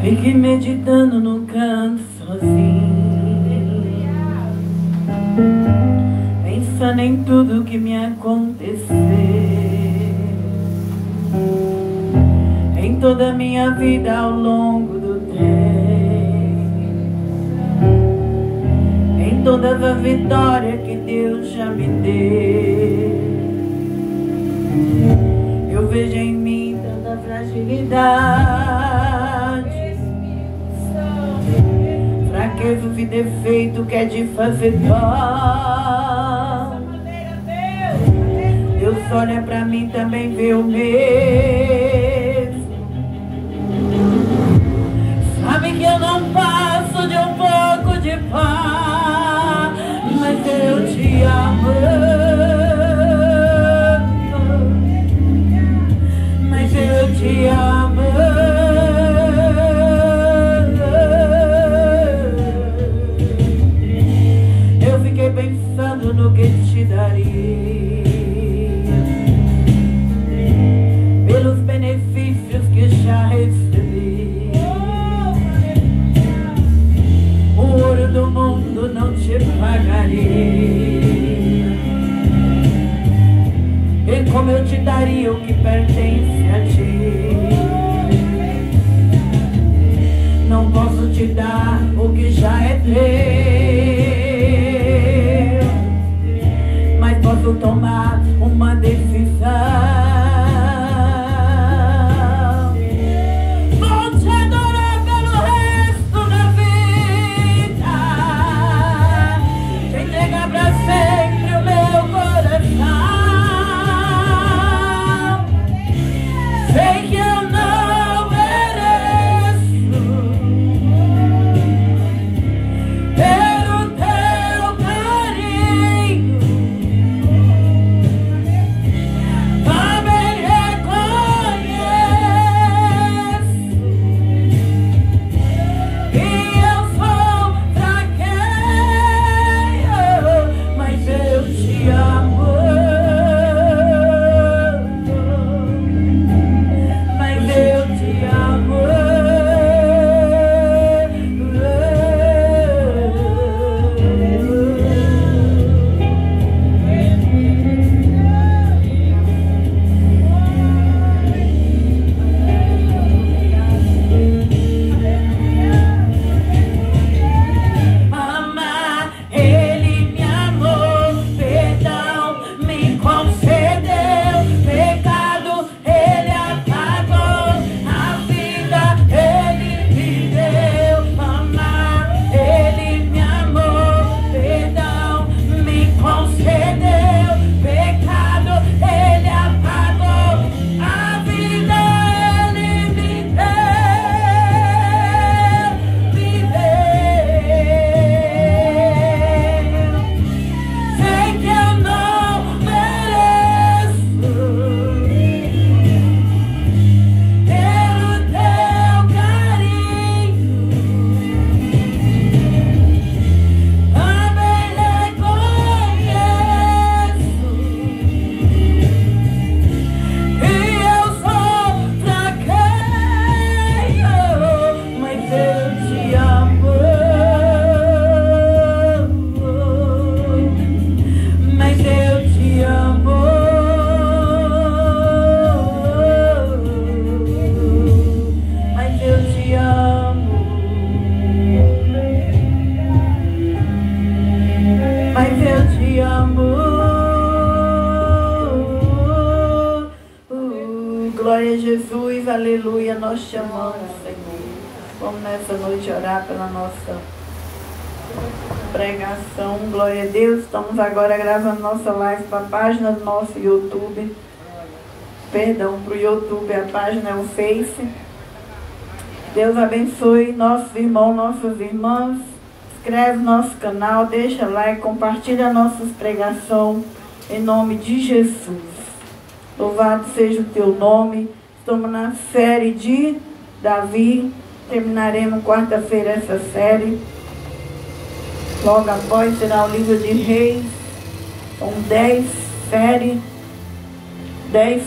Fiquei meditando no canto sozinho, pensando em tudo que me aconteceu, em toda a minha vida ao longo do tempo, em todas as vitórias que Deus já me deu. Eu vejo em mim tanta fragilidade, fraquezas e defeito que é de fazer dó. Deus olha pra mim, também vê o mesmo. Sabe que eu não passo de um pouco de paz, mas eu te amo. Mas eu te amo. Pensando no que te daria, pelos benefícios que já recebi. O ouro do mundo não te pagaria, e como eu te daria o que pertence a ti. Não posso te dar o que já é teu, mas posso tomar uma decisão. Vou te adorar pelo resto da vida, te entregar pra sempre o meu coração. Sei que eu não mereço ter o teu carinho, também reconheço que eu sou fraquinho, mas eu te amo. Mas eu te amo. Amar, ele me amou, perdão me concedeu, pecado ele apagou, a vida ele me deu. Amar, ele me amou, perdão me concedeu, pecado ele apagou, a vida ele me deu. Sei que eu não mereço ter o teu carinho, também reconheço que eu sou fraquinho, mas eu te amo. Mas eu te amo. Mas eu te amo. Mas eu te amo. Glória a Jesus, aleluia, nós te amamos, Senhor. Vamos nessa noite orar pela nossa pregação. Glória a Deus. Estamos agora gravando nossa live para a página do nosso YouTube. Perdão, para o YouTube, a página é o Face. Deus abençoe nossos irmãos, nossas irmãs. Inscreve no nosso canal, deixa like, compartilha nossas pregações em nome de Jesus. Louvado seja o teu nome. Estamos na série de Davi. Terminaremos quarta-feira essa série. Logo após será o livro de Reis. São 10 séries, 10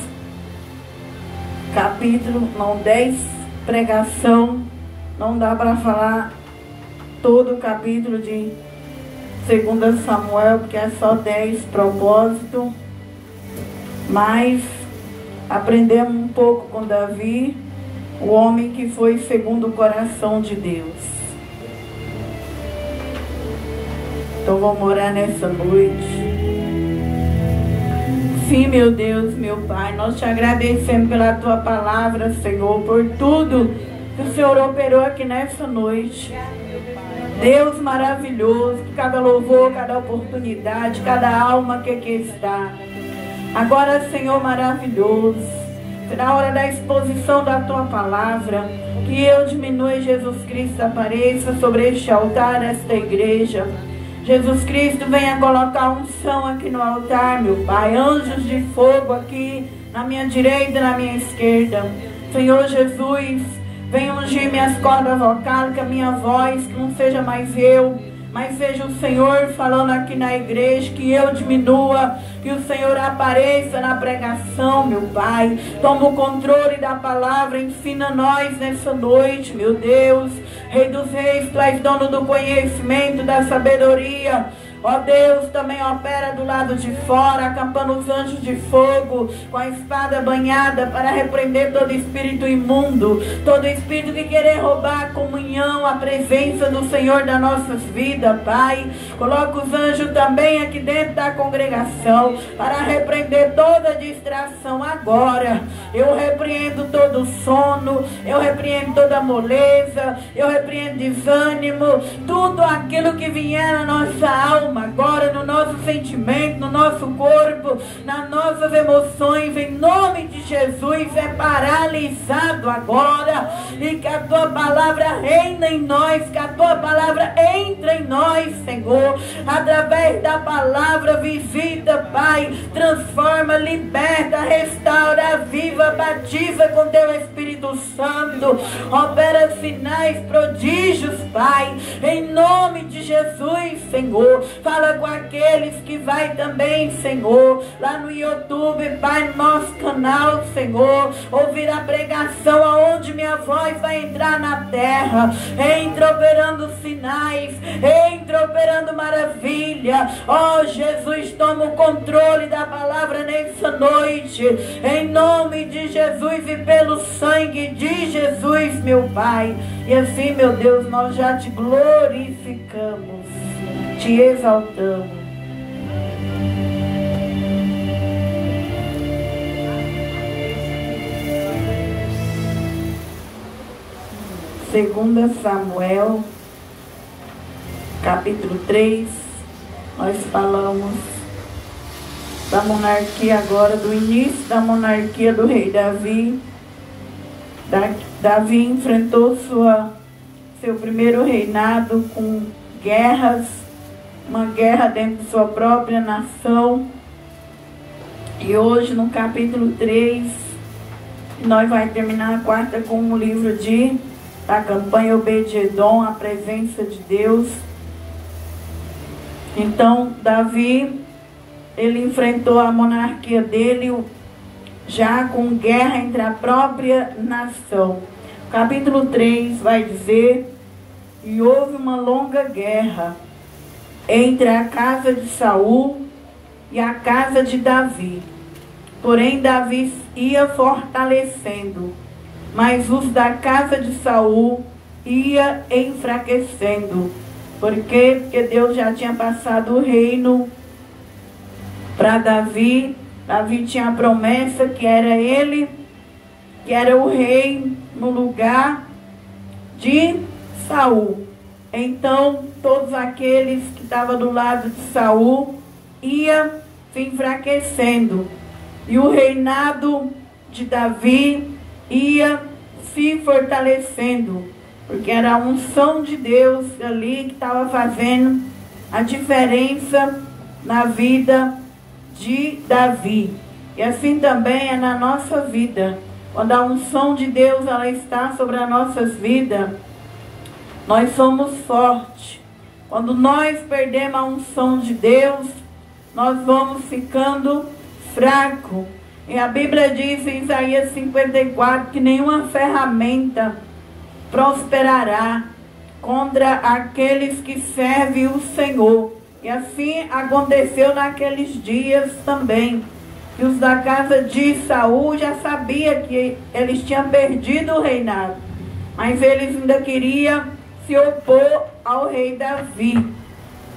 capítulos, não 10 pregação. Não dá para falar todo o capítulo de 2 Samuel, porque é só 10 propósitos. Mas aprendemos um pouco com Davi, o homem que foi segundo o coração de Deus. Então vamos orar nessa noite. Sim, meu Deus, meu Pai, nós te agradecemos pela tua palavra, Senhor, por tudo que o Senhor operou aqui nessa noite. Deus maravilhoso, cada louvor, cada oportunidade, cada alma que aqui está. Agora, Senhor maravilhoso, será a hora da exposição da tua palavra, que eu diminua e Jesus Cristo apareça sobre este altar, esta igreja. Jesus Cristo venha colocar unção aqui no altar, meu Pai, anjos de fogo aqui na minha direita e na minha esquerda. Senhor Jesus, venha ungir minhas cordas vocais, a minha voz, que não seja mais eu, mas seja o Senhor falando aqui na igreja, que eu diminua, que o Senhor apareça na pregação, meu Pai. Toma o controle da palavra, ensina nós nessa noite, meu Deus. Rei dos reis, tu és dono do conhecimento, da sabedoria. Ó Deus, também opera do lado de fora, acampando os anjos de fogo, com a espada banhada, para repreender todo espírito imundo, todo espírito que querer roubar a comunhão, a presença do Senhor das nossas vidas, Pai. Coloca os anjos também aqui dentro da congregação, para repreender toda distração agora. Eu repreendo todo sono, eu repreendo toda moleza, eu repreendo desânimo, tudo aquilo que vier na nossa alma, agora no nosso sentimento, no nosso corpo, nas nossas emoções, em nome de Jesus, é paralisado agora, e que a tua palavra reina em nós, que a tua palavra entra em nós, Senhor, através da palavra. Visita, Pai, transforma, liberta, restaura, aviva, batiza com teu Espírito Santo, opera sinais, prodígios, Pai, em nome de Jesus, Senhor. Fala com aqueles que vai também, Senhor, lá no YouTube, Pai, no nosso canal, Senhor, ouvir a pregação aonde minha voz vai entrar na terra. Entra operando sinais, entra operando maravilha. Ó Jesus, toma o controle da palavra nessa noite, em nome de Jesus e pelo sangue de Jesus, meu Pai. E assim, meu Deus, nós já te glorificamos, te exaltamos. Segunda Samuel, capítulo 3, nós falamos da monarquia agora, do início da monarquia do rei Davi. Davi enfrentou seu primeiro reinado com guerras, uma guerra dentro de sua própria nação. E hoje no capítulo 3, nós vamos terminar a quarta com o livro da campanha Obed-Edom, a presença de Deus. Então Davi, ele enfrentou a monarquia dele já com guerra entre a própria nação. O capítulo 3 vai dizer: e houve uma longa guerra entre a casa de Saul e a casa de Davi. Porém Davi ia fortalecendo, mas os da casa de Saul ia enfraquecendo. Por quê? Porque Deus já tinha passado o reino para Davi. Davi tinha a promessa que era ele, que era o rei no lugar de Saul. Então todos aqueles que estavam do lado de Saul ia se enfraquecendo, e o reinado de Davi ia se fortalecendo, porque era a unção de Deus ali que estava fazendo a diferença na vida de Davi. E assim também é na nossa vida. Quando a unção de Deus ela está sobre as nossas vidas, nós somos fortes. Quando nós perdemos a unção de Deus, nós vamos ficando fracos. E a Bíblia diz em Isaías 54 que nenhuma ferramenta prosperará contra aqueles que servem o Senhor. E assim aconteceu naqueles dias também. Que os da casa de Saul já sabiam que eles tinham perdido o reinado. Mas eles ainda queriam se opor ao rei Davi.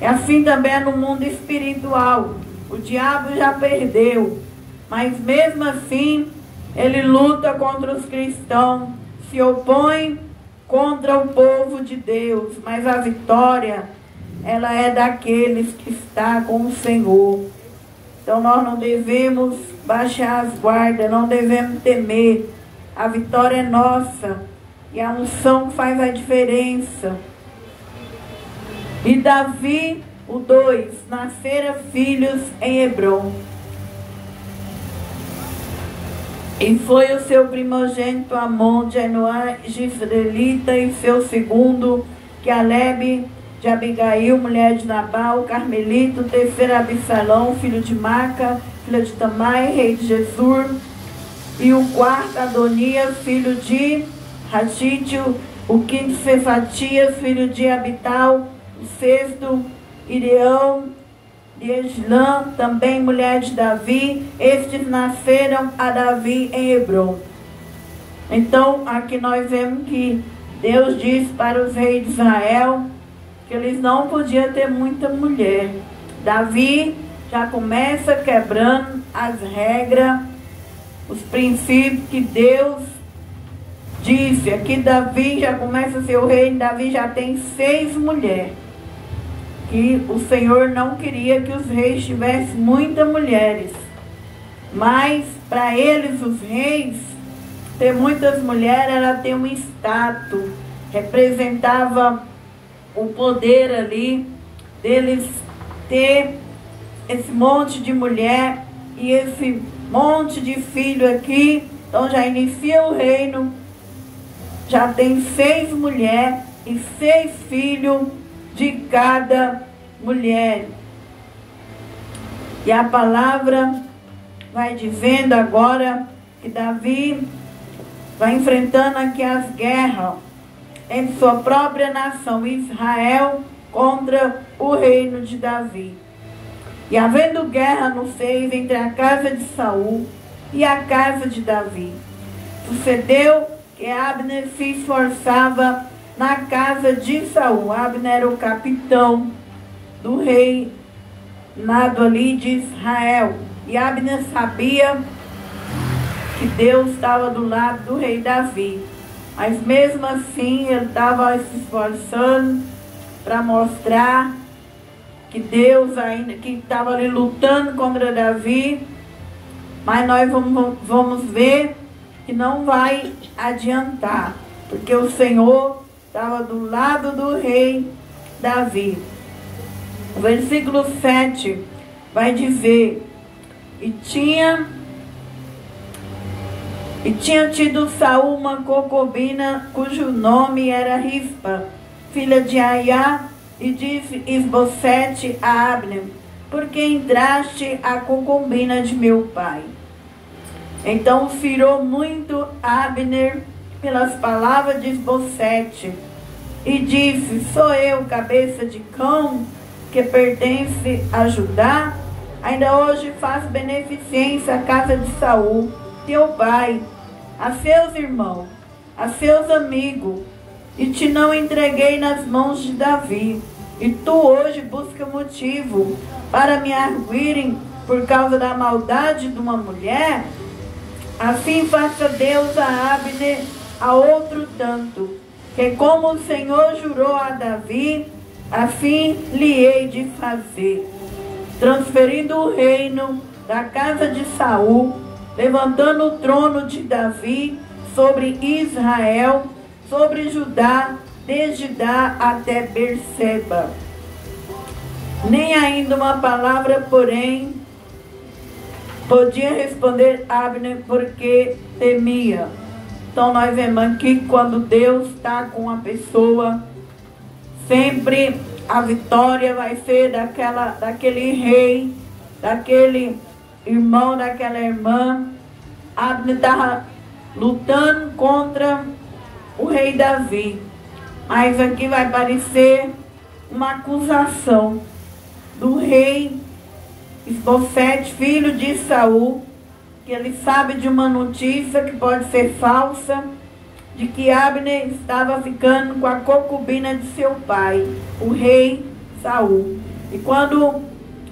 E assim também é no mundo espiritual. O diabo já perdeu. Mas mesmo assim, ele luta contra os cristãos. Se opõe contra o povo de Deus. Mas a vitória, ela é daqueles que estão com o Senhor. Então nós não devemos baixar as guardas, não devemos temer. A vitória é nossa e a unção faz a diferença. E Davi, o 2, nasceram filhos em Hebrom. E foi o seu primogênito Amon de Anoá, Gisraelita, e seu segundo, Caleb de Abigail, mulher de Nabal, Carmelito, terceiro Absalão, filho de Maca, filha de Tamai, rei de Jesur, e o quarto Adonias, filho de Rachítio, o quinto Cefatias, filho de Abital, o sexto Ireão de Eslã, também mulher de Davi. Estes nasceram a Davi em Hebrom. Então aqui nós vemos que Deus diz para os reis de Israel que eles não podiam ter muita mulher. Davi já começa quebrando as regras, os princípios que Deus disse. Aqui Davi já começa a ser o rei. Davi já tem 6 mulheres. Que o Senhor não queria que os reis tivessem muitas mulheres. Mas para eles, os reis, ter muitas mulheres era ter um status. Representava o poder ali deles ter esse monte de mulher e esse monte de filho aqui. Então já inicia o reino, já tem 6 mulheres e 6 filhos de cada mulher. E a palavra vai dizendo agora que Davi vai enfrentando aqui as guerras entre sua própria nação, Israel, contra o reino de Davi. E havendo guerra no seio entre a casa de Saul e a casa de Davi, sucedeu que Abner se esforçava na casa de Saul. Abner era o capitão do rei nado ali de Israel. E Abner sabia que Deus estava do lado do rei Davi. Mas mesmo assim ele estava se esforçando para mostrar que Deus ainda que estava ali lutando contra Davi. Mas nós vamos ver que não vai adiantar, porque o Senhor estava do lado do rei Davi. O versículo 7 vai dizer: E tinha tido Saul uma concubina, cujo nome era Rispa, filha de Aiá, e disse Isbosete a Abner: Por que entraste a concubina de meu pai? Então firou muito Abner pelas palavras de Isbosete, e disse: Sou eu, cabeça de cão, que pertence a Judá? Ainda hoje faço beneficência à casa de Saul, teu pai, a seus irmãos, a seus amigos, e te não entreguei nas mãos de Davi. E tu hoje busca motivo para me arguirem por causa da maldade de uma mulher? Assim faça Deus a Abner a outro tanto, que como o Senhor jurou a Davi, assim lhe hei de fazer, transferindo o reino da casa de Saul, levantando o trono de Davi sobre Israel, sobre Judá, desde Dan até Berseba. Nem ainda uma palavra, porém, podia responder Abner, porque temia. Então nós vemos aqui, quando Deus está com uma pessoa, sempre a vitória vai ser daquele rei, daquele irmão, daquela irmã. Abner estava lutando contra o rei Davi. Mas aqui vai aparecer uma acusação do rei Isbosete, filho de Saul, que ele sabe de uma notícia que pode ser falsa, de que Abner estava ficando com a concubina de seu pai, o rei Saul. E quando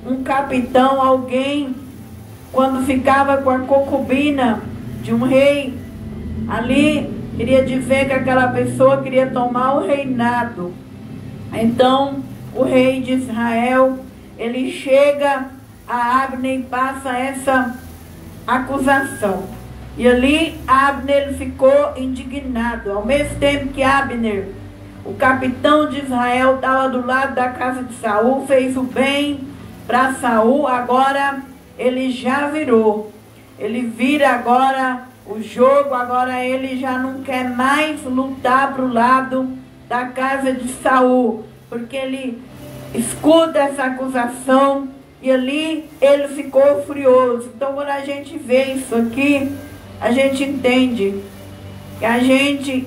um capitão, alguém, quando ficava com a concubina de um rei, ali queria dizer que aquela pessoa queria tomar o reinado. Então o rei de Israel, ele chega a Abner e passa essa acusação. E ali Abner ficou indignado. Ao mesmo tempo que Abner, o capitão de Israel, estava do lado da casa de Saul, fez o bem para Saul, agora ele já virou. Ele vira agora o jogo, agora ele já não quer mais lutar para o lado da casa de Saul, porque ele escuta essa acusação e ali ele ficou furioso. Então quando a gente vê isso aqui, a gente entende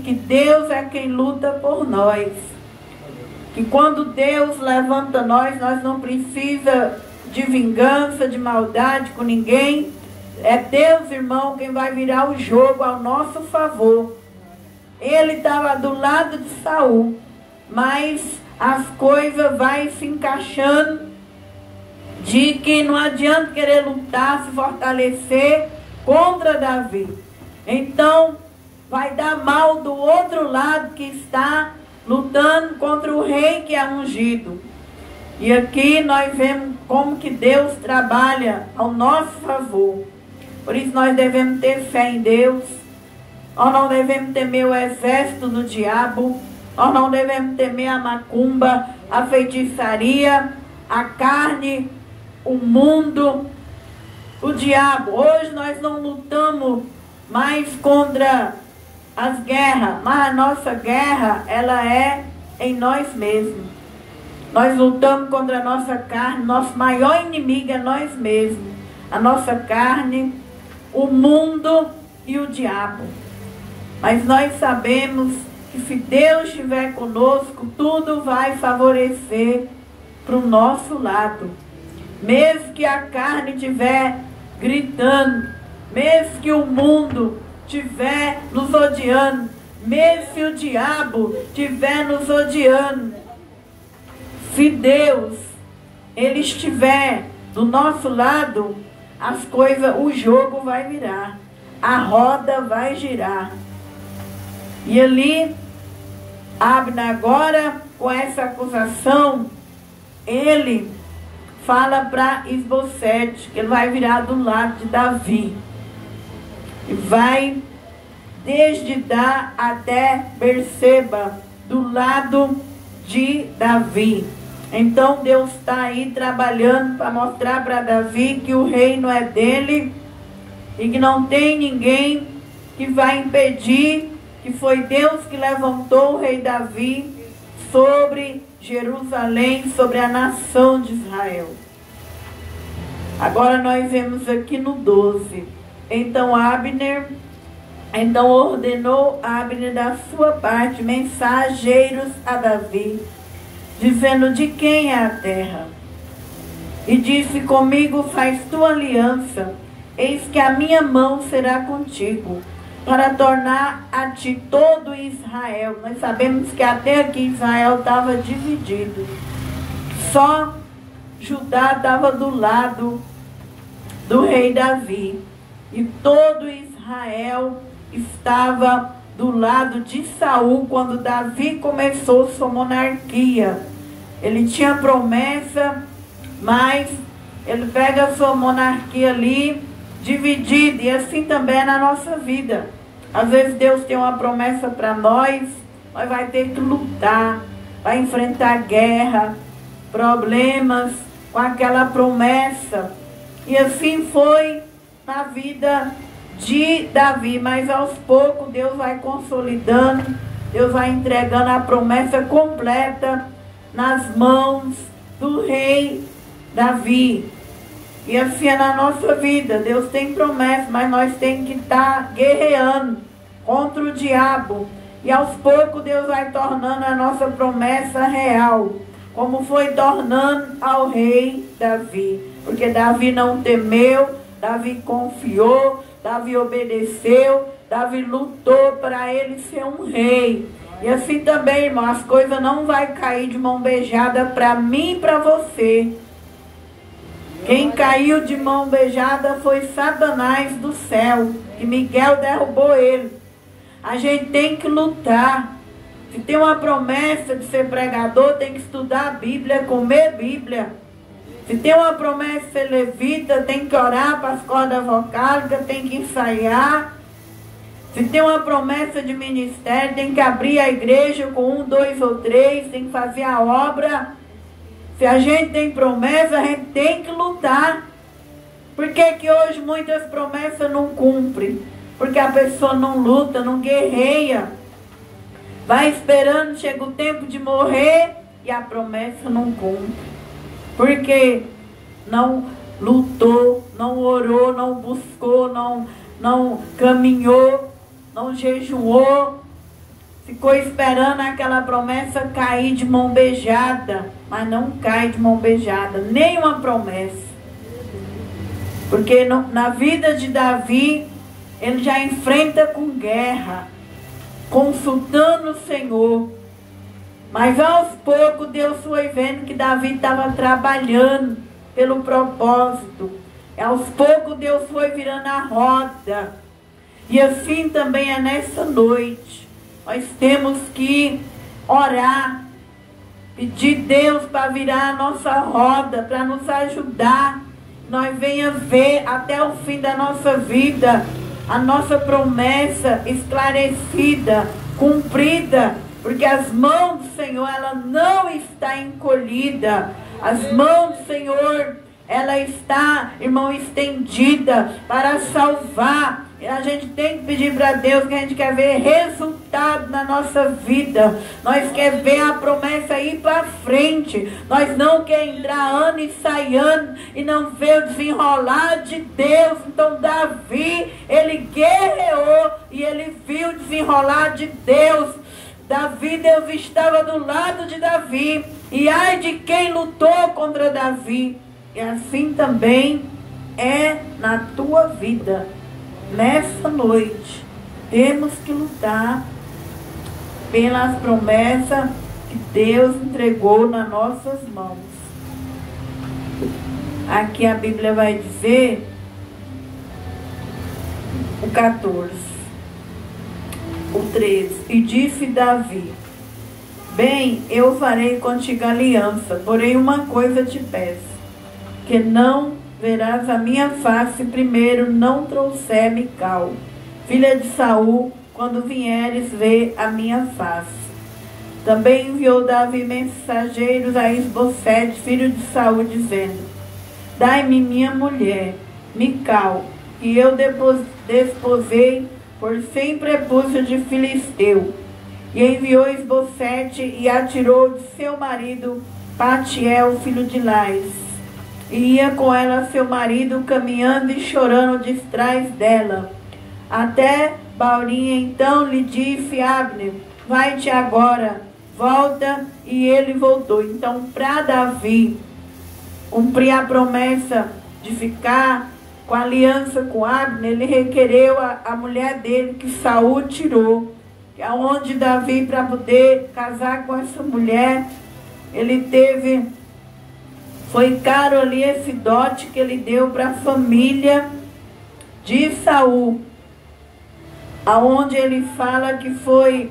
que Deus é quem luta por nós. Que quando Deus levanta nós não precisa de vingança, de maldade com ninguém. É Deus, irmão, quem vai virar o jogo ao nosso favor. Ele estava do lado de Saul, mas as coisas vai se encaixando de que não adianta querer lutar, se fortalecer contra Davi. Então vai dar mal do outro lado, que está lutando contra o rei que é ungido. E aqui nós vemos como que Deus trabalha ao nosso favor. Por isso nós devemos ter fé em Deus. Nós não devemos temer o exército do diabo. Nós não devemos temer a macumba, a feitiçaria, a carne, o mundo, o diabo. Hoje nós não lutamos mais contra as guerras, mas a nossa guerra, ela é em nós mesmos. Nós lutamos contra a nossa carne, nosso maior inimigo é nós mesmos. A nossa carne, o mundo e o diabo. Mas nós sabemos que se Deus estiver conosco, tudo vai favorecer para o nosso lado. Mesmo que a carne estiver gritando, mesmo que o mundo estiver nos odiando, mesmo que o diabo estiver nos odiando, se Deus, ele estiver do nosso lado, as coisas, o jogo vai virar, a roda vai girar. E ali, Abner agora, com essa acusação, ele fala para Isbosete que ele vai virar do lado de Davi. E vai desde Dan até Berseba, do lado de Davi. Então Deus está aí trabalhando para mostrar para Davi que o reino é dele e que não tem ninguém que vai impedir, que foi Deus que levantou o rei Davi sobre Jerusalém, sobre a nação de Israel. Agora nós vemos aqui no 12. Então ordenou Abner da sua parte mensageiros a Davi, dizendo: de quem é a terra? E disse: comigo faz tua aliança, eis que a minha mão será contigo, para tornar a ti todo Israel. Nós sabemos que até aqui Israel estava dividido. Só Judá estava do lado do rei Davi. E todo Israel estava do lado de Saul quando Davi começou sua monarquia. Ele tinha promessa, mas ele pega a sua monarquia ali dividida, e assim também é na nossa vida. Às vezes Deus tem uma promessa para nós vai ter que lutar, vai enfrentar guerra, problemas com aquela promessa. E assim foi na vida de Davi, mas aos poucos Deus vai consolidando, Deus vai entregando a promessa completa nas mãos do rei Davi. E assim é na nossa vida. Deus tem promessa, mas nós temos que estar guerreando contra o diabo. E aos poucos Deus vai tornando a nossa promessa real, como foi tornando ao rei Davi. Porque Davi não temeu, Davi confiou, Davi obedeceu, Davi lutou para ele ser um rei. E assim também, irmão, as coisas não vão cair de mão beijada para mim e para você. Quem caiu de mão beijada foi Satanás do céu, e Miguel derrubou ele. A gente tem que lutar. Se tem uma promessa de ser pregador, tem que estudar a Bíblia, comer Bíblia. Se tem uma promessa de ser levita, tem que orar para as cordas vocálicas, tem que ensaiar. Se tem uma promessa de ministério, tem que abrir a igreja com 1, 2 ou 3, tem que fazer a obra. Se a gente tem promessa, a gente tem que lutar. Por que hoje muitas promessas não cumprem? Porque a pessoa não luta, não guerreia. Vai esperando, chega o tempo de morrer e a promessa não cumpre. Porque não lutou, não orou, não buscou, não caminhou, não jejuou. Ficou esperando aquela promessa cair de mão beijada. Mas não cai de mão beijada, nenhuma promessa. Porque na vida de Davi, ele já enfrenta com guerra, consultando o Senhor. Mas aos poucos Deus foi vendo que Davi estava trabalhando pelo propósito. E aos poucos Deus foi virando a roda. E assim também é nessa noite. Nós temos que orar, pedir Deus para virar a nossa roda, para nos ajudar. Nós venha ver até o fim da nossa vida a nossa promessa esclarecida, cumprida, porque as mãos do Senhor, ela não está encolhida. As mãos do Senhor, ela está, irmão, estendida para salvar. E a gente tem que pedir para Deus, que a gente quer ver resultado na nossa vida. Nós queremos ver a promessa ir para frente. Nós não queremos entrar ano e sair ano e não ver o desenrolar de Deus. Então Davi, ele guerreou e ele viu o desenrolar de Deus. Deus estava do lado de Davi. E ai de quem lutou contra Davi. E assim também é na tua vida. Nessa noite, temos que lutar pelas promessas que Deus entregou nas nossas mãos. Aqui a Bíblia vai dizer, o 14, o 13, e disse Davi: bem, eu farei contigo aliança, porém uma coisa te peço, que não verás a minha face primeiro, não trouxer Mical, filha de Saul, quando vieres ver a minha face. Também enviou Davi mensageiros a Isbosete, filho de Saul, dizendo: dai-me minha mulher, Mical, que eu desposei por 100 prepúcios de filisteu. E enviou Isbosete e a tirou de seu marido Patiel, filho de Lais. E ia com ela seu marido, caminhando e chorando de trás dela. Até Baurinha então lhe disse Abner: vai-te agora, volta. E ele voltou. Então, para Davi cumprir a promessa de ficar com a aliança com Abner, ele requereu a mulher dele, que Saul tirou. Onde Davi, para poder casar com essa mulher, ele teve... Foi caro ali esse dote que ele deu para a família de Saul. Aonde ele fala que foi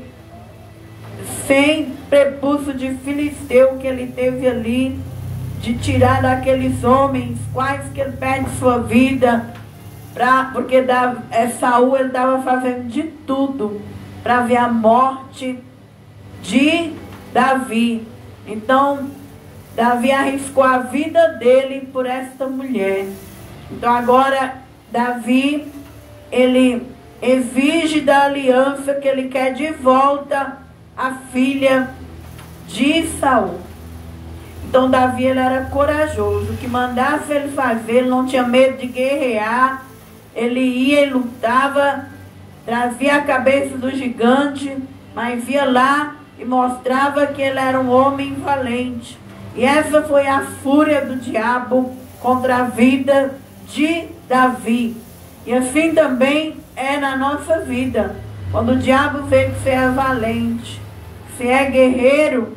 100 prepúcios de filisteu que ele teve ali, de tirar daqueles homens, quais que ele perde sua vida. porque Saul ele estava fazendo de tudo para ver a morte de Davi. Então Davi arriscou a vida dele por esta mulher. Então agora Davi, ele exige da aliança que ele quer de volta a filha de Saul. Então Davi, ele era corajoso, o que mandasse ele fazer, ele não tinha medo de guerrear, ele ia e lutava, trazia a cabeça do gigante, mas ia lá e mostrava que ele era um homem valente. E essa foi a fúria do diabo contra a vida de Davi. E assim também é na nossa vida. Quando o diabo vê que você é valente, que você é guerreiro,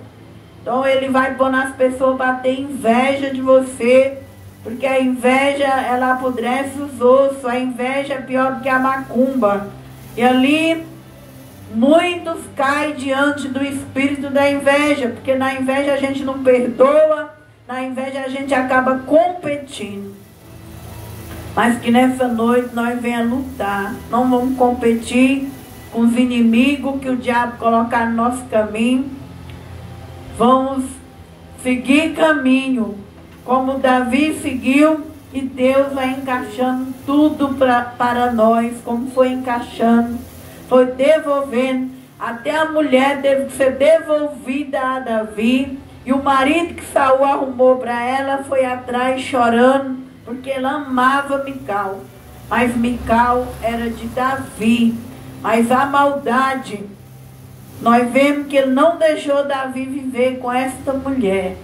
então ele vai pôr nas pessoas para ter inveja de você, porque a inveja, ela apodrece os ossos, a inveja é pior do que a macumba. E ali muitos caem diante do espírito da inveja, porque na inveja a gente não perdoa, na inveja a gente acaba competindo. Mas que nessa noite nós venhamos lutar, não vamos competir com os inimigos que o diabo colocar no nosso caminho. Vamos seguir caminho, como Davi seguiu, e Deus vai encaixando tudo para nós, como foi encaixando, foi devolvendo. Até a mulher teve que ser devolvida a Davi, e o marido que Saul arrumou para ela foi atrás chorando, porque ela amava Mical. Mas Mical era de Davi. Mas a maldade, nós vemos que ele não deixou Davi viver com esta mulher.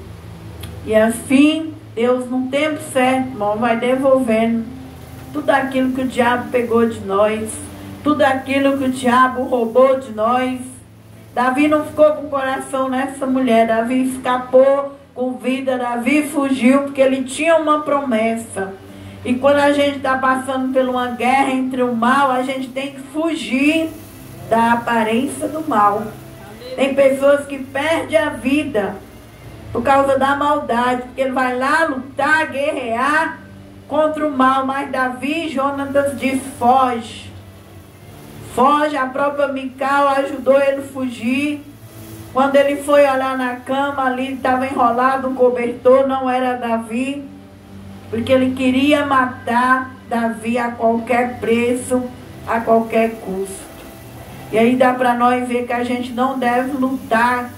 E assim, Deus, no tempo certo, irmão, vai devolvendo tudo aquilo que o diabo pegou de nós, tudo aquilo que o diabo roubou de nós. Davi não ficou com o coração nessa mulher, Davi escapou com vida, Davi fugiu, porque ele tinha uma promessa. E quando a gente está passando por uma guerra entre o mal, a gente tem que fugir da aparência do mal. Tem pessoas que perdem a vida por causa da maldade, porque ele vai lá lutar, guerrear contra o mal. Mas Davi e Jonatas diz: foge. Foge, a própria Mical ajudou ele a fugir. Quando ele foi olhar na cama, ali estava enrolado um cobertor, não era Davi, porque ele queria matar Davi a qualquer preço, a qualquer custo. E aí dá para nós ver que a gente não deve lutar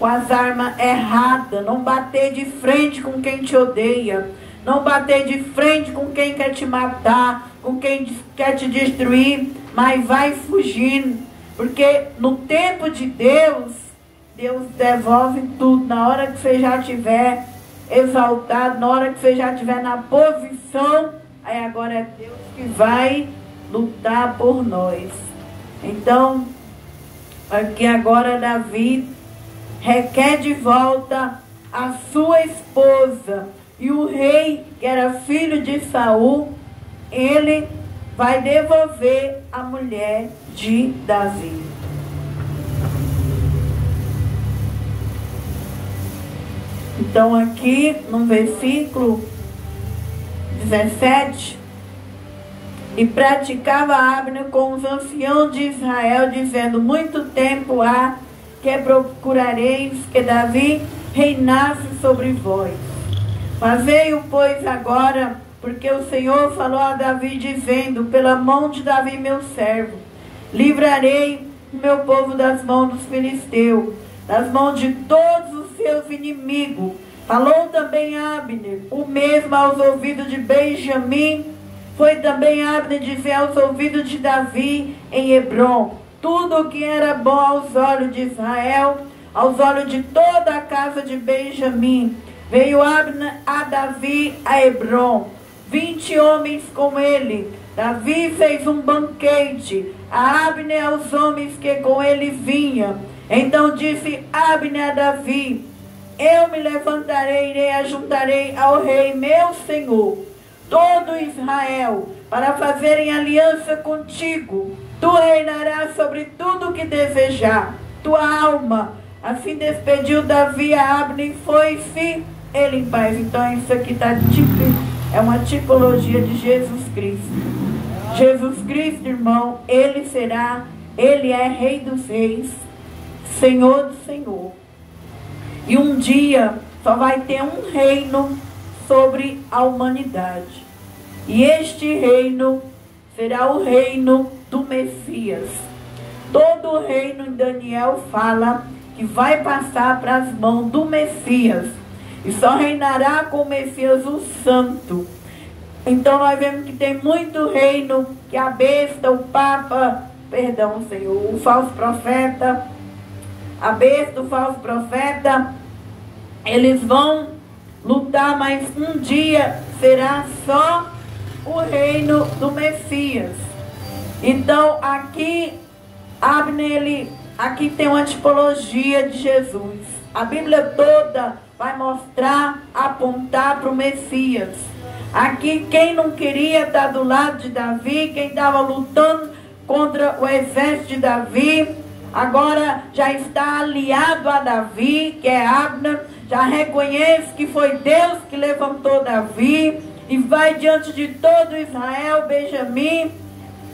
com as armas erradas, não bater de frente com quem te odeia, não bater de frente com quem quer te matar, com quem quer te destruir, mas vai fugindo, porque no tempo de Deus, Deus devolve tudo. Na hora que você já estiver exaltado, na hora que você já estiver na posição, aí agora é Deus que vai lutar por nós. Então, aqui agora Davi requer de volta a sua esposa, e o rei, que era filho de Saul, ele vai devolver a mulher de Davi. Então aqui no versículo 17, e praticava Abner com os anciãos de Israel, dizendo: muito tempo há que procurareis que Davi reinasse sobre vós. Fazei-o, pois, agora, porque o Senhor falou a Davi, dizendo: pela mão de Davi meu servo, livrarei o meu povo das mãos dos filisteus, das mãos de todos os seus inimigos. Falou também Abner, o mesmo aos ouvidos de Benjamim. Foi também Abner dizer aos ouvidos de Davi em Hebrom tudo o que era bom aos olhos de Israel, aos olhos de toda a casa de Benjamim. Veio Abner a Davi a Hebrom, 20 homens com ele. Davi fez um banquete a Abner, aos homens que com ele vinham. Então disse Abner a Davi: eu me levantarei e ajuntarei ao rei meu senhor todo Israel, para fazerem aliança contigo. Tu reinarás sobre tudo o que desejar, tua alma. Assim despediu Davi a Abner e foi-se ele em paz. Então isso aqui é uma tipologia de Jesus Cristo. Jesus Cristo, irmão, Ele é Rei dos Reis, Senhor do Senhor. E um dia só vai ter um reino sobre a humanidade. E este reino será o reino do Messias. Todo o reino em Daniel fala que vai passar para as mãos do Messias. E só reinará com o Messias o Santo. Então nós vemos que tem muito reino, que a besta, o Papa, perdão, Senhor, o falso profeta, a besta, o falso profeta, eles vão lutar, mas um dia será só o reino do Messias. Então aqui, Abner, aqui tem uma tipologia de Jesus. A Bíblia toda vai mostrar, apontar para o Messias. Aqui quem não queria estar do lado de Davi, quem estava lutando contra o exército de Davi, agora já está aliado a Davi, que é Abner, já reconhece que foi Deus que levantou Davi, e vai diante de todo Israel, Benjamim,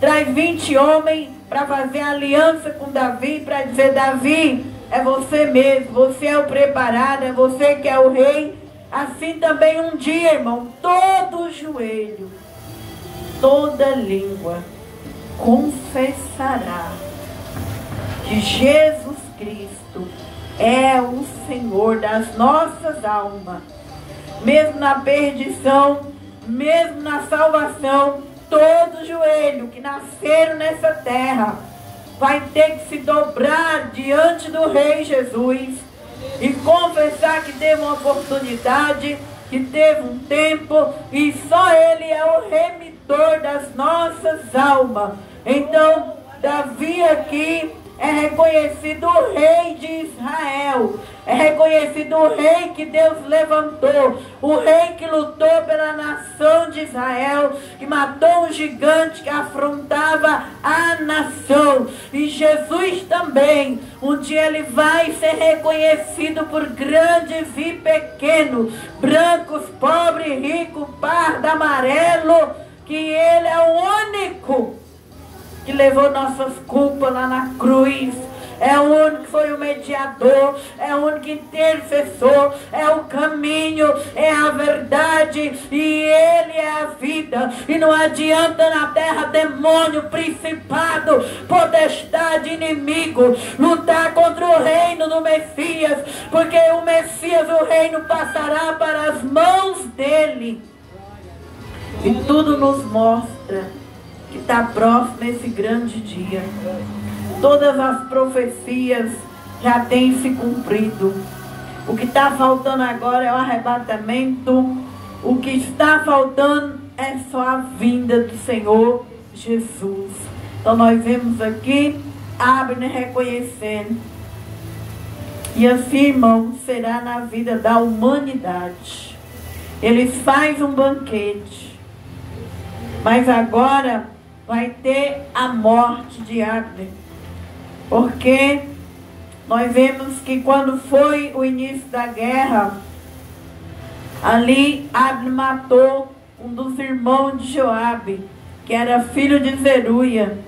traz 20 homens para fazer aliança com Davi, para dizer: Davi, é você mesmo, você é o preparado, é você que é o rei. Assim também um dia, irmão, todo joelho, toda língua confessará que Jesus Cristo é o Senhor das nossas almas. Mesmo na perdição, mesmo na salvação, todo joelho que nasceram nessa terra vai ter que se dobrar diante do Rei Jesus e confessar que teve uma oportunidade, que teve um tempo, e só Ele é o remidor das nossas almas. Então, Davi aqui é reconhecido o Rei de Israel, é reconhecido o Rei que Deus levantou, o Rei que lutou pela nação de Israel, que matou um gigante que afrontava a nação. E Jesus também, um dia Ele vai ser reconhecido por grandes e pequenos, brancos, pobres, ricos, pardo, amarelo, que Ele é o único que levou nossas culpas lá na cruz. É o único que foi o mediador, é o único intercessor, é o caminho, é a verdade, e Ele é a vida. E não adianta na terra demônio, principado, potestade, inimigo, lutar contra o reino do Messias, porque o Messias, o reino, passará para as mãos dele. E tudo nos mostra que está próximo esse grande dia. Todas as profecias já têm se cumprido. O que está faltando agora é o arrebatamento. O que está faltando é só a vinda do Senhor Jesus. Então nós vemos aqui Abner reconhecendo. E assim, irmão, será na vida da humanidade. Eles fazem um banquete, mas agora vai ter a morte de Abner. Porque nós vemos que quando foi o início da guerra, ali Abner matou um dos irmãos de Joabe, que era filho de Zeruia,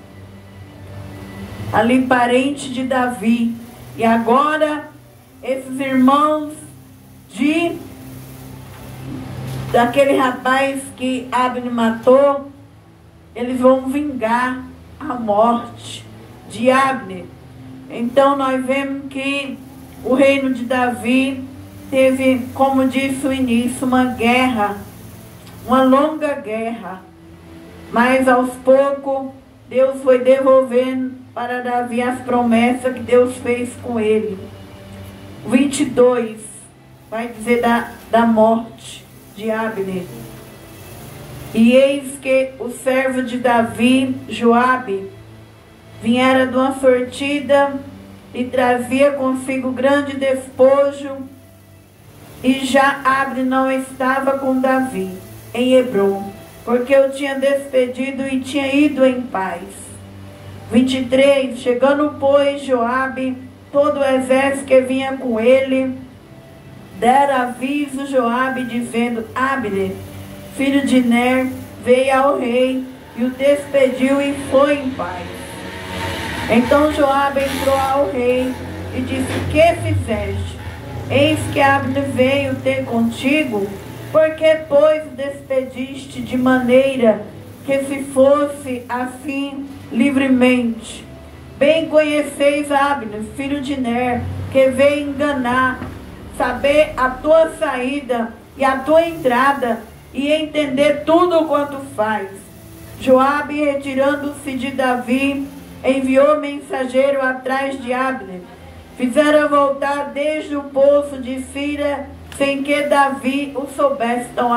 ali parente de Davi. E agora esses irmãos daquele rapaz que Abner matou, eles vão vingar a morte de Abner. Então nós vemos que o reino de Davi teve, como disse o início, uma guerra, uma longa guerra. Mas aos poucos Deus foi devolvendo para Davi as promessas que Deus fez com ele. 22 vai dizer da morte de Abner. E eis que o servo de Davi, Joabe, viera de uma sortida e trazia consigo grande despojo, e já Abner não estava com Davi em Hebrom, porque o tinha despedido e tinha ido em paz. 23, chegando pois Joabe, todo o exército que vinha com ele, dera aviso Joabe, dizendo: Abner, filho de Ner, veio ao rei, e o despediu e foi em paz. Então Joabe entrou ao rei e disse: que fizeste? Eis que Abner veio ter contigo, porque, pois, o despediste de maneira que se fosse assim livremente? Bem conheceis Abner, filho de Ner, que veio enganar, saber a tua saída e a tua entrada, e entender tudo quanto faz. Joabe, retirando-se de Davi, enviou mensageiro atrás de Abner. Fizeram voltar desde o poço de Sira, sem que Davi o soubesse. Então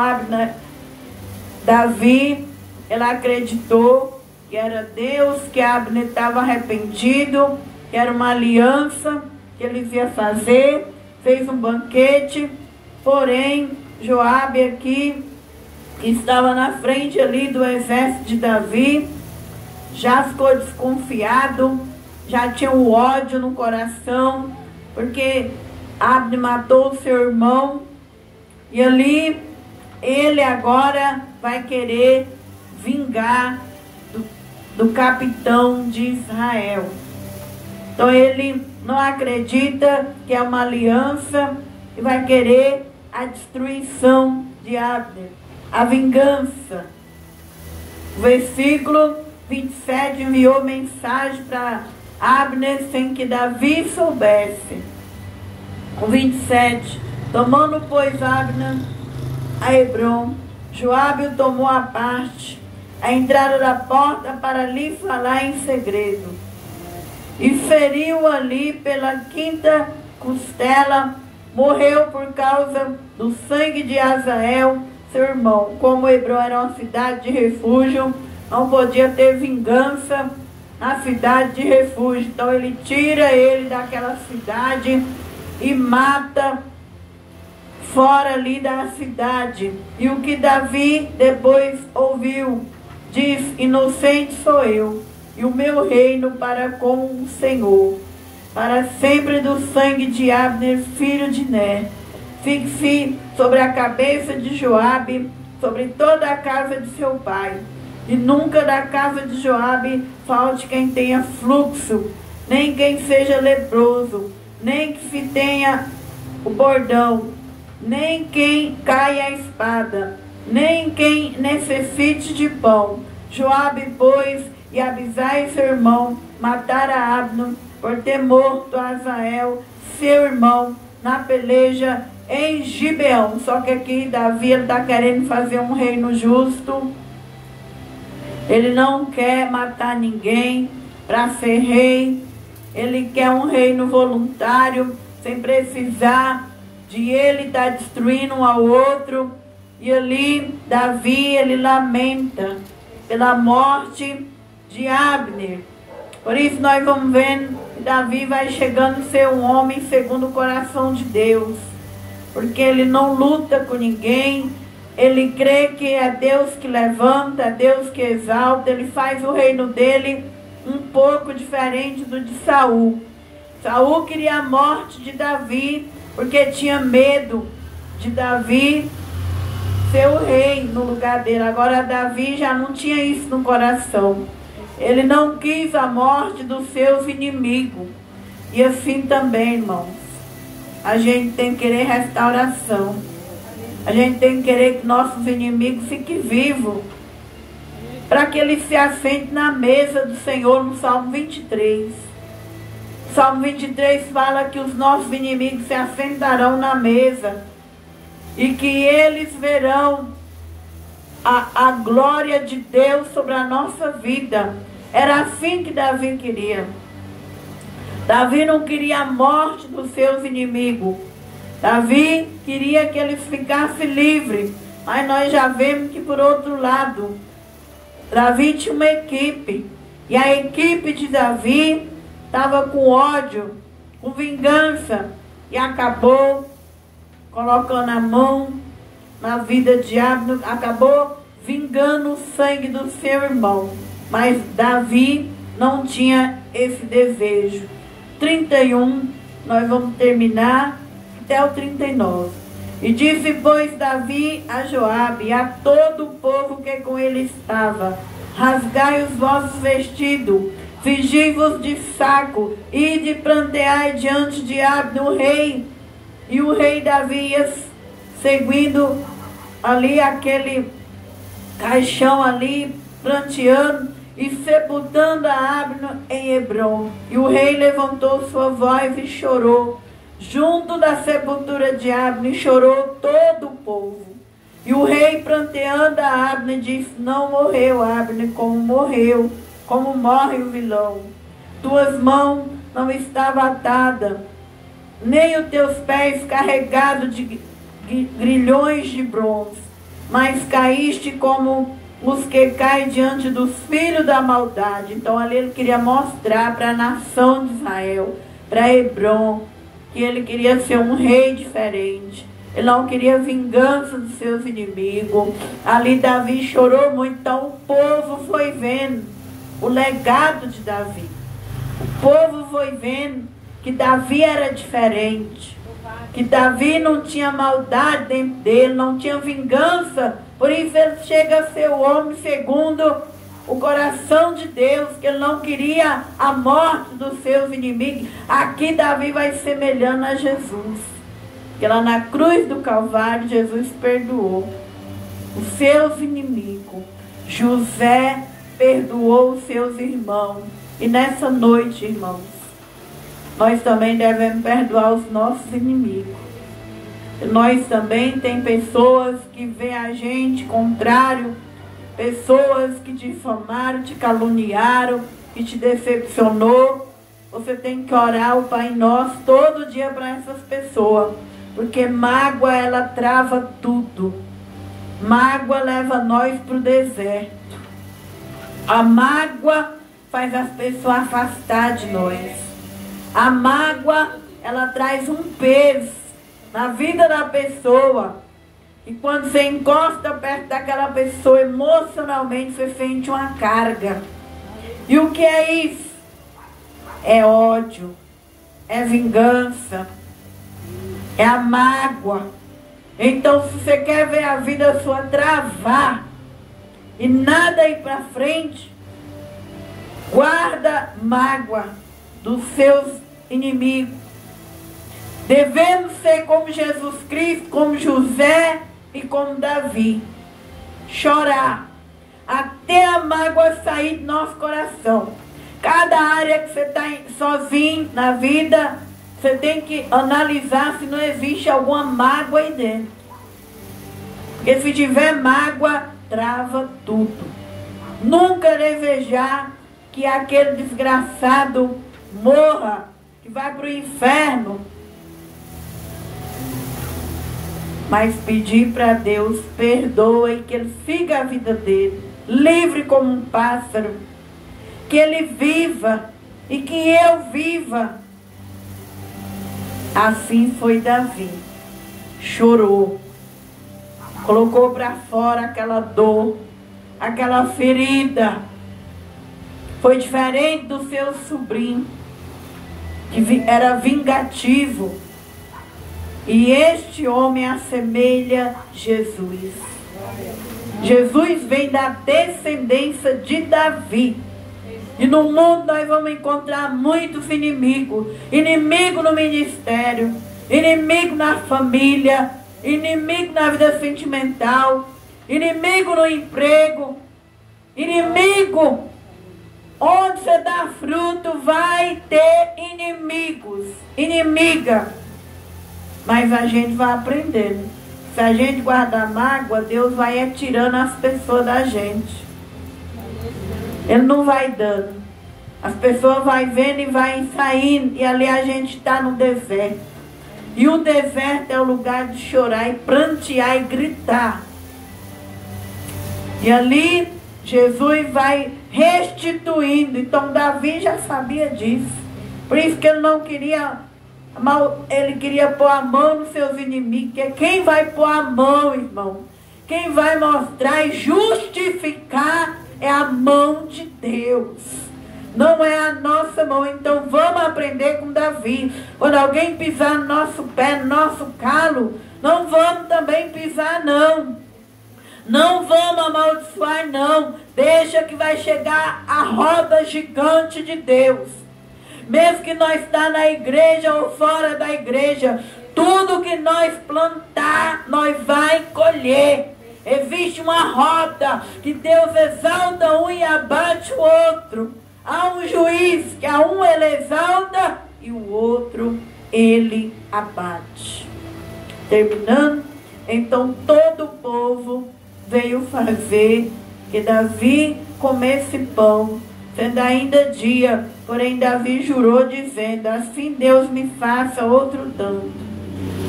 Davi, ele acreditou que era Deus, que Abner estava arrependido, que era uma aliança que eles iam fazer, fez um banquete. Porém, Joabe aqui, que estava na frente ali do exército de Davi, já ficou desconfiado, já tinha o ódio no coração, porque Abner matou o seu irmão, e ali ele agora vai querer vingar do capitão de Israel. Então ele não acredita que é uma aliança e vai querer a destruição de Abner, a vingança. O versículo 27 enviou mensagem para Abner sem que Davi soubesse. O 27, tomando, pois, Abner a Hebrom, Joabe o tomou à parte, à entrada da porta, para lhe falar em segredo. E feriu ali pela quinta costela, morreu por causa do sangue de Azael, seu irmão. Como Hebrom era uma cidade de refúgio, não podia ter vingança na cidade de refúgio. Então ele tira ele daquela cidade e mata fora ali da cidade. E o que Davi depois ouviu, diz: inocente sou eu, e o meu reino para com o Senhor, para sempre do sangue de Abner, filho de Ner. Fixe sobre a cabeça de Joabe, sobre toda a casa de seu pai. E nunca da casa de Joabe falte quem tenha fluxo, nem quem seja leproso, nem que se tenha o bordão, nem quem caia a espada, nem quem necessite de pão. Joabe, pois, e Abisai, seu irmão, mataram a Abner por ter morto Azael, seu irmão, na peleja em Gibeão. Só que aqui Davi está querendo fazer um reino justo. Ele não quer matar ninguém para ser rei. Ele quer um reino voluntário, sem precisar de ele estar destruindo um ao outro. E ali Davi, ele lamenta pela morte de Abner. Por isso nós vamos vendo que Davi vai chegando a ser um homem segundo o coração de Deus, porque ele não luta com ninguém. Ele crê que é Deus que levanta, é Deus que exalta. Ele faz o reino dele um pouco diferente do de Saul. Saul queria a morte de Davi, porque tinha medo de Davi ser o rei no lugar dele. Agora Davi já não tinha isso no coração. Ele não quis a morte dos seus inimigos. E assim também, irmãos, a gente tem que querer restauração. A gente tem que querer que nossos inimigos fiquem vivos, para que eles se assentem na mesa do Senhor, no Salmo 23. O Salmo 23 fala que os nossos inimigos se assentarão na mesa e que eles verão a glória de Deus sobre a nossa vida. Era assim que Davi queria. Davi não queria a morte dos seus inimigos. Davi queria que eles ficassem livres. Mas nós já vemos que, por outro lado, Davi tinha uma equipe. E a equipe de Davi estava com ódio, com vingança. E acabou colocando a mão na vida de Abner, acabou vingando o sangue do seu irmão. Mas Davi não tinha esse desejo. 31, nós vamos terminar até o 39. E disse, pois, Davi a Joabe e a todo o povo que com ele estava: rasgai os vossos vestidos, cingivos de saco, e de plantear diante de Abner o rei. E o rei Davi ia seguindo ali aquele caixão ali, planteando e sepultando a Abner em Hebrom. E o rei levantou sua voz e chorou. Junto da sepultura de Abner chorou todo o povo. E o rei, pranteando a Abner, disse: não morreu Abner como morreu, como morre o vilão. Tuas mãos não estavam atadas, nem os teus pés carregados de grilhões de bronze, mas caíste como os que caem diante dos filhos da maldade. Então ali ele queria mostrar para a nação de Israel, para Hebrom, que ele queria ser um rei diferente. Ele não queria vingança dos seus inimigos. Ali Davi chorou muito. Então o povo foi vendo o legado de Davi. O povo foi vendo que Davi era diferente, que Davi não tinha maldade dentro dele, não tinha vingança. Por isso ele chega a ser o homem segundo o coração de Deus, que ele não queria a morte dos seus inimigos. Aqui Davi vai semelhando a Jesus, que lá na cruz do Calvário Jesus perdoou os seus inimigos. José perdoou os seus irmãos. E nessa noite, irmãos, nós também devemos perdoar os nossos inimigos. Nós também tem pessoas que veem a gente contrário, pessoas que te difamaram, te caluniaram, que te decepcionou. Você tem que orar o Pai Nosso todo dia para essas pessoas, porque mágoa, ela trava tudo. Mágoa leva nós para o deserto. A mágoa faz as pessoas afastar de nós. A mágoa, ela traz um peso na vida da pessoa. E quando você encosta perto daquela pessoa, emocionalmente você sente uma carga. E o que é isso? É ódio, é vingança, é a mágoa. Então, se você quer ver a vida sua travar e nada ir para frente, guarda mágoa dos seus inimigos. Devemos ser como Jesus Cristo, como José e como Davi. Chorar até a mágoa sair do nosso coração. Cada área que você está sozinho na vida, você tem que analisar se não existe alguma mágoa aí dentro. Porque se tiver mágoa, trava tudo. Nunca desejar que aquele desgraçado morra, que vai para o inferno. Mas pedir para Deus, perdoe, que ele siga a vida dele, livre como um pássaro, que ele viva e que eu viva. Assim foi Davi. Chorou, colocou para fora aquela dor, aquela ferida. Foi diferente do seu sobrinho, que era vingativo. E este homem assemelha Jesus. Jesus vem da descendência de Davi. E no mundo nós vamos encontrar muitos inimigos. Inimigo no ministério, inimigo na família, inimigo na vida sentimental, inimigo no emprego, inimigo. Onde você dá fruto vai ter inimigos, inimiga. Mas a gente vai aprendendo. Se a gente guardar mágoa, Deus vai atirando as pessoas da gente. Ele não vai dando. As pessoas vão vendo e vai saindo. E ali a gente está no deserto. E o deserto é o lugar de chorar e prantear e gritar. E ali Jesus vai restituindo. Então Davi já sabia disso. Por isso que ele não queria... Ele queria pôr a mão nos seus inimigos. Que quem vai pôr a mão, irmão, quem vai mostrar e justificar é a mão de Deus, não é a nossa mão. Então vamos aprender com Davi. Quando alguém pisar no nosso pé, no nosso calo, não vamos também pisar não. Não vamos amaldiçoar, não. Deixa que vai chegar a roda gigante de Deus. Mesmo que nós está na igreja ou fora da igreja, tudo que nós plantar, nós vai colher. Existe uma roda que Deus exalta um e abate o outro. Há um juiz que a um ele exalta e o outro ele abate. Terminando, então todo o povo veio fazer que Davi comesse pão, sendo ainda dia. Porém Davi jurou dizendo: assim Deus me faça outro tanto,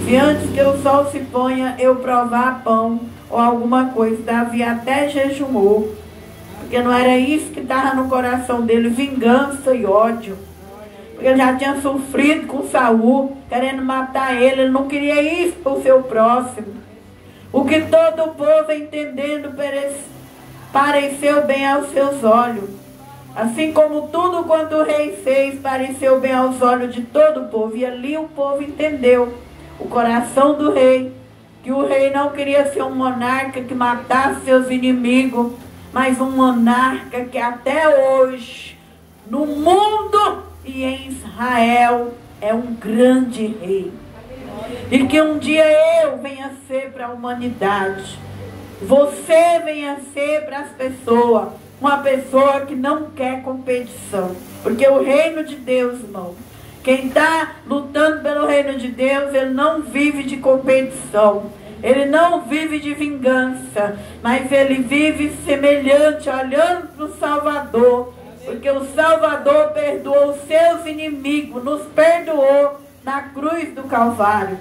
se antes que o sol se ponha eu provar pão ou alguma coisa. Davi até jejuou, porque não era isso que estava no coração dele, vingança e ódio. Porque ele já tinha sofrido com Saul, querendo matar ele. Ele não queria isso para o seu próximo. O que todo o povo entendendo pareceu bem aos seus olhos. Assim como tudo quanto o rei fez pareceu bem aos olhos de todo o povo. E ali o povo entendeu o coração do rei, que o rei não queria ser um monarca que matasse seus inimigos, mas um monarca que até hoje, no mundo e em Israel, é um grande rei. E que um dia eu venha ser para a humanidade, você venha ser para as pessoas, uma pessoa que não quer competição. Porque o reino de Deus, irmão, quem está lutando pelo reino de Deus, ele não vive de competição. Ele não vive de vingança, mas ele vive semelhante, olhando para o Salvador. Porque o Salvador perdoou os seus inimigos, nos perdoou na cruz do Calvário.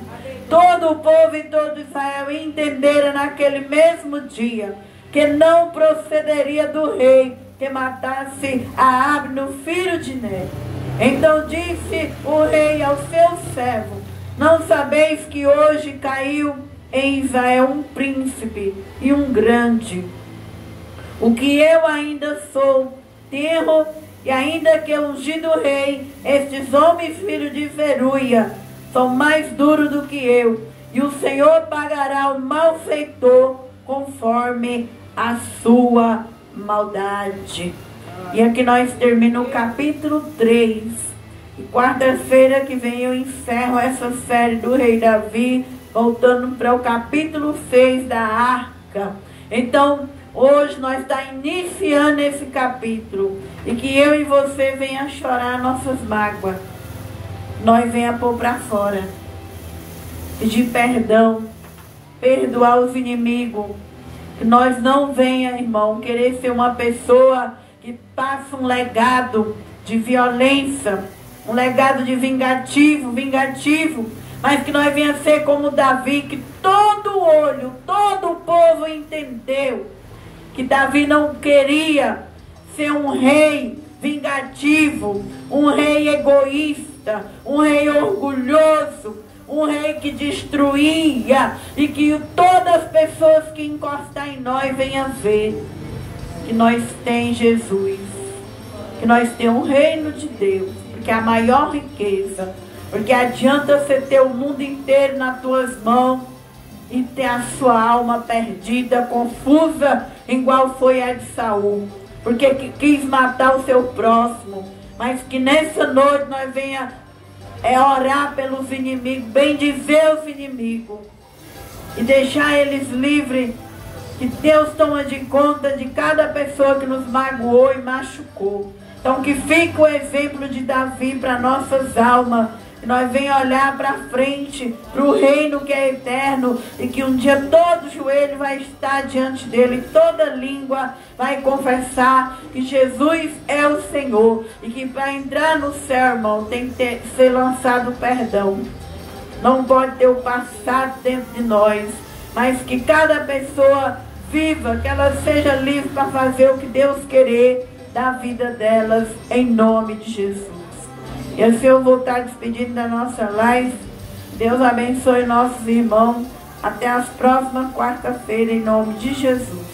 Todo o povo e todo Israel entenderam naquele mesmo dia que não procederia do rei que matasse a Abner, filho de Ner. Então disse o rei ao seu servo: não sabeis que hoje caiu em Israel um príncipe e um grande, o que eu ainda sou tenro, e ainda que ungido rei, estes homens filhos de Zeruia são mais duros do que eu, e o Senhor pagará o malfeitor conforme a sua maldade. E aqui nós terminamos o capítulo 3. E quarta-feira que vem eu encerro essa série do rei Davi, voltando para o capítulo 6 da arca. Então, hoje nós estamos iniciando esse capítulo. E que eu e você venha chorar nossas mágoas. Nós venha pôr para fora. Pedir perdão. Perdoar os inimigos. Que nós não venha, irmão, querer ser uma pessoa que passa um legado de violência. Um legado de vingativo. Mas que nós venha ser como Davi, que todo olho, todo o povo entendeu que Davi não queria ser um rei vingativo, um rei egoísta, um rei orgulhoso, um rei que destruía, e que todas as pessoas que encostar em nós venham ver que nós temos Jesus, que nós temos o reino de Deus, porque é a maior riqueza. Porque adianta você ter o mundo inteiro nas tuas mãos e ter a sua alma perdida, confusa, igual foi a de Saul. Porque quis matar o seu próximo. Mas que nessa noite nós venha orar pelos inimigos, bendizer os inimigos. E deixar eles livres. Que Deus toma de conta de cada pessoa que nos magoou e machucou. Então que fique o exemplo de Davi para nossas almas. Que nós venhamos olhar para frente, para o reino que é eterno, e que um dia todo joelho vai estar diante dele, toda língua vai confessar que Jesus é o Senhor, e que para entrar no céu, irmão, tem que ser lançado perdão. Não pode ter o passado dentro de nós, mas que cada pessoa viva, que ela seja livre para fazer o que Deus querer da vida delas, em nome de Jesus. E assim eu vou estar despedindo da nossa live. Deus abençoe nossos irmãos. Até as próximas quarta-feira, em nome de Jesus.